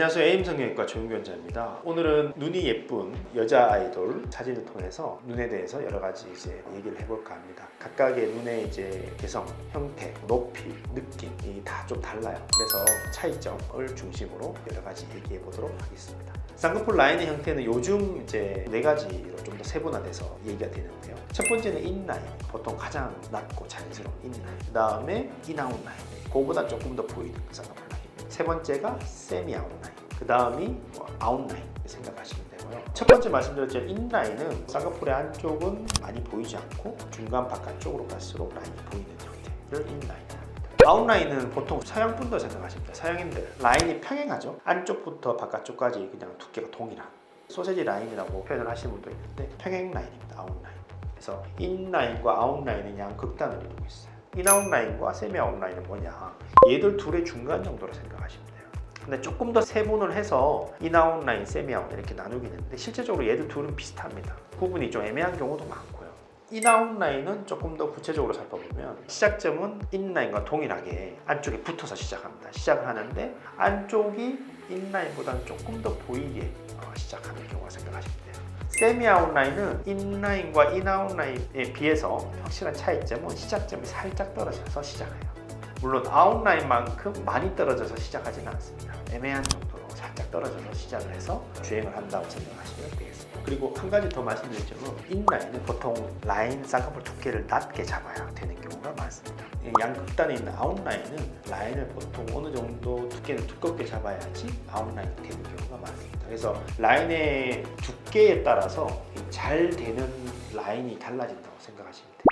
안녕하세요. 에임성형외과 조윤규원장입니다. 오늘은 눈이 예쁜 여자 아이돌 사진을 통해서 눈에 대해서 여러 가지 얘기를 해볼까 합니다. 각각의 눈의 개성, 형태, 높이, 느낌이 다 좀 달라요. 그래서 차이점을 중심으로 여러 가지 얘기해 보도록 하겠습니다. 쌍꺼풀 라인의 형태는 요즘 네 가지로 좀 더 세분화돼서 얘기가 되는데요. 첫 번째는 인라인, 보통 가장 낮고 자연스러운 인라인. 그 다음에 인아웃 라인, 그거보다 조금 더 보이는 쌍꺼풀 라인. 세 번째가 세미 아웃라인, 그 다음이 아웃라인 생각하시면 되고요. 첫 번째 말씀드렸죠. 인라인은 쌍꺼풀의 안쪽은 많이 보이지 않고 중간 바깥쪽으로 갈수록 라인이 보이는 형태를 인라인이라고 합니다. 아웃라인은 보통 서양 분들 생각하십니다. 서양인들 라인이 평행하죠. 안쪽부터 바깥쪽까지 그냥 두께가 동일한 소세지 라인이라고 표현을 하시는 분도 있는데 평행 라인입니다. 아웃라인. 그래서 인라인과 아웃라인은 양극단을 이루고 있어요. 인아웃라인과 세미 아웃라인은 뭐냐, 얘들 둘의 중간 정도로 생각하시면 돼요. 근데 조금 더 세분을 해서 인아웃라인, 세미 아웃 이렇게 나누긴 했는데 실제적으로 얘들 둘은 비슷합니다. 구분이 좀 애매한 경우도 많고요. 인아웃라인은 조금 더 구체적으로 살펴보면 시작점은 인라인과 동일하게 안쪽에 붙어서 시작합니다. 시작을 하는데 안쪽이 인라인보다는 조금 더 보이게 시작하는 경우가 생각하시면 돼요. 세미 아웃라인은 인라인과 인아웃라인에 비해서 확실한 차이점은 시작점이 살짝 떨어져서 시작해요. 물론 아웃라인만큼 많이 떨어져서 시작하지는 않습니다. 애매한 정도로 살짝 떨어져서 시작을 해서 주행을 한다고 생각하시면 되겠습니다. 그리고 한 가지 더 말씀드릴 점은 인라인은 보통 라인 쌍꺼풀 두께를 낮게 잡아야 되는 경우가 많습니다. 양극단에 있는 아웃라인은 라인을 보통 어느 정도 두께는 두껍게 잡아야지 아웃라인이 되는 경우가 많습니다. 그래서 라인의 두께에 따라서 잘 되는 라인이 달라진다고 생각하시면 돼요.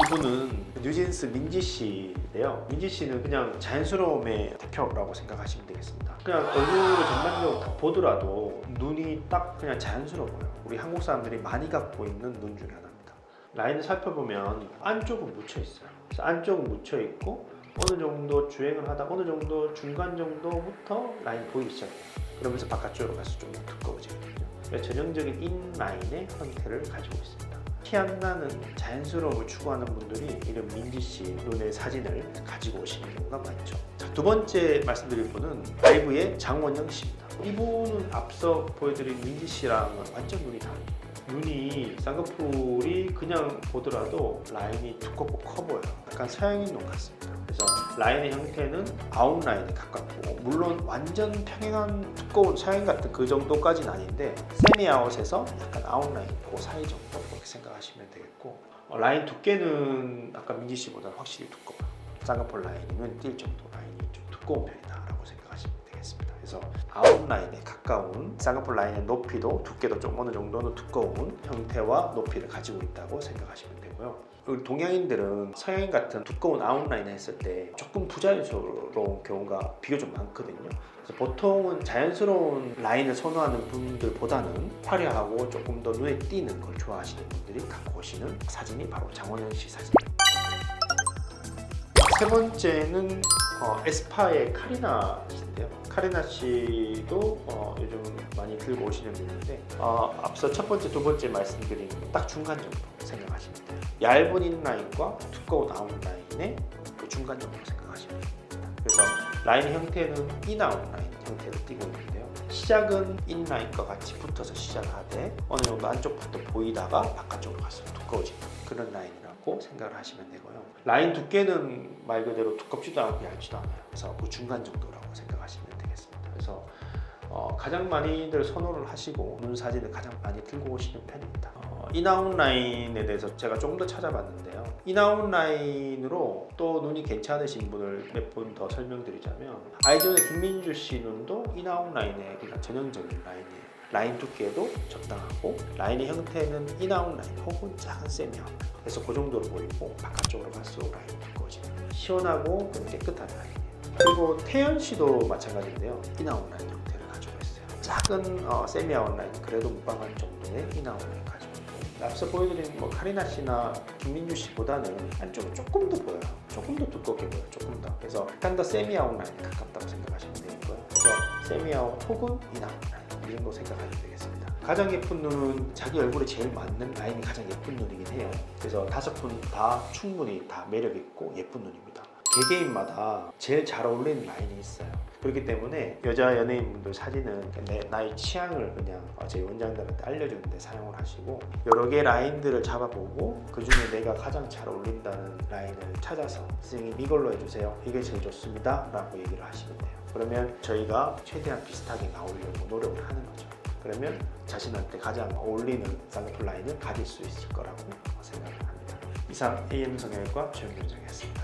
이분은 뉴진스 민지 씨인데요. 민지 씨는 그냥 자연스러움의 대표라고 생각하시면 되겠습니다. 그냥 얼굴을 전반적으로 다 보더라도 눈이 딱 그냥 자연스러워요. 우리 한국 사람들이 많이 갖고 있는 눈 중에 하나입니다. 라인을 살펴보면 안쪽은 묻혀 있어요. 그래서 안쪽은 묻혀 있고 어느 정도 주행을 하다 어느 정도 중간 정도부터 라인 보이기 시작해요. 그러면서 바깥쪽으로 가서 좀 두꺼워지거든요. 전형적인 인라인의 형태를 가지고 있습니다. 티 안 나는 자연스러움을 추구하는 분들이 이런 민지 씨 눈의 사진을 가지고 오시는 경우가 많죠. 자, 두 번째 말씀드릴 분은 아이브의 장원영 씨입니다. 이분은 앞서 보여드린 민지 씨랑은 완전 눈이 다릅니다. 눈이 쌍꺼풀이 그냥 보더라도 라인이 두껍고 커 보여요. 약간 서양인 눈 같습니다. 그래서 라인의 형태는 아웃라인에 가깝고 물론 완전 평행한 두꺼운 서양 같은 그 정도까지는 아닌데 세미 아웃에서 약간 아웃라인 그 사이 정도 그렇게 생각하시면 되겠고 라인 두께는 아까 민지 씨보다 확실히 두꺼워요. 쌍꺼풀 라인이면 띌 정도 라인이 좀 두꺼운 편이다라고 생각하시면 되겠습니다. 그래서 아웃라인에 가까운 쌍꺼풀 라인의 높이도 두께도 좀 어느 정도는 두꺼운 형태와 높이를 가지고 있다고 생각하시면 되고요. 우리 동양인들은 서양인 같은 두꺼운 아웃라인을 했을 때 조금 부자연스러운 경우가 비교적 많거든요. 그래서 보통은 자연스러운 라인을 선호하는 분들보다는 화려하고 조금 더 눈에 띄는 걸 좋아하시는 분들이 갖고 오시는 사진이 바로 장원영 씨 사진입니다. 세 번째는 에스파의 카리나 씨인데요. 카리나 씨도 요즘 많이 들고 오시는 분인데 앞서 첫 번째, 두 번째 말씀드린 딱 중간 정도 생각하시면 돼요. 얇은 인라인과 두꺼운 아웃라인의 그 중간 정도 생각하시면 됩니다. 그래서 라인 형태는 인아웃라인 형태를 띠고 있는데요. 시작은 인라인과 같이 붙어서 시작하되 어느 정도 안쪽부터 보이다가 바깥쪽으로 갈수록 두꺼워지는 그런 라인이라고 생각을 하시면 되고요. 라인 두께는 말 그대로 두껍지도 않고 얇지도 않아요. 그래서 그 중간 정도라고 생각하시면 되겠습니다. 그래서 가장 많이들 선호를 하시고 눈 사진을 가장 많이 들고 오시는 편입니다. 인아웃 라인에 대해서 제가 조금 더 찾아봤는데요. 인아웃 라인으로 또 눈이 괜찮으신 분을 몇 분 더 설명드리자면 아이즈원의 김민주 씨 눈도 인아웃 라인의 그냥 전형적인 라인이에요. 라인 두께도 적당하고 라인의 형태는 인아웃 라인 혹은 작은 세미 아웃, 그래서 그 정도로 보이고 바깥쪽으로 갈수록 라인이 두꺼워집니다. 시원하고 깨끗한 라인이에요. 그리고 태연 씨도 마찬가지인데요. 인아웃 라인 형태를 가지고 있어요. 작은 세미 아웃 라인 그래도 무방한 정도의 인아웃 라인 가지고 있고 앞서 보여드린 카리나 씨나 김민주 씨보다는 안쪽은 조금 더 보여요. 조금 더 두껍게 보여요. 조금 더. 그래서 약간 더 세미 아웃 라인에 가깝다고 생각하시면 되고요. 그래서 세미 아웃 혹은 인아웃 라인 이 정도 생각하시면 되겠습니다. 가장 예쁜 눈은 자기 얼굴에 제일 맞는 라인이 가장 예쁜 눈이긴 해요. 그래서 5분 다 충분히 다 매력 있고 예쁜 눈입니다. 개개인마다 제일 잘 어울리는 라인이 있어요. 그렇기 때문에 여자 연예인분들 사진은 나의 취향을 그냥 제 원장들한테 알려주는데 사용을 하시고 여러 개 라인들을 잡아보고 그 중에 내가 가장 잘 어울린다는 라인을 찾아서 선생님 이걸로 해주세요. 이게 제일 좋습니다. 라고 얘기를 하시면 돼요. 그러면 저희가 최대한 비슷하게 나오려고 노력을 하는 거죠. 그러면 자신한테 가장 어울리는 쌍꺼풀 라인을 가질 수 있을 거라고 생각을 합니다. 이상 AM 성형외과 최영균 원장이었습니다.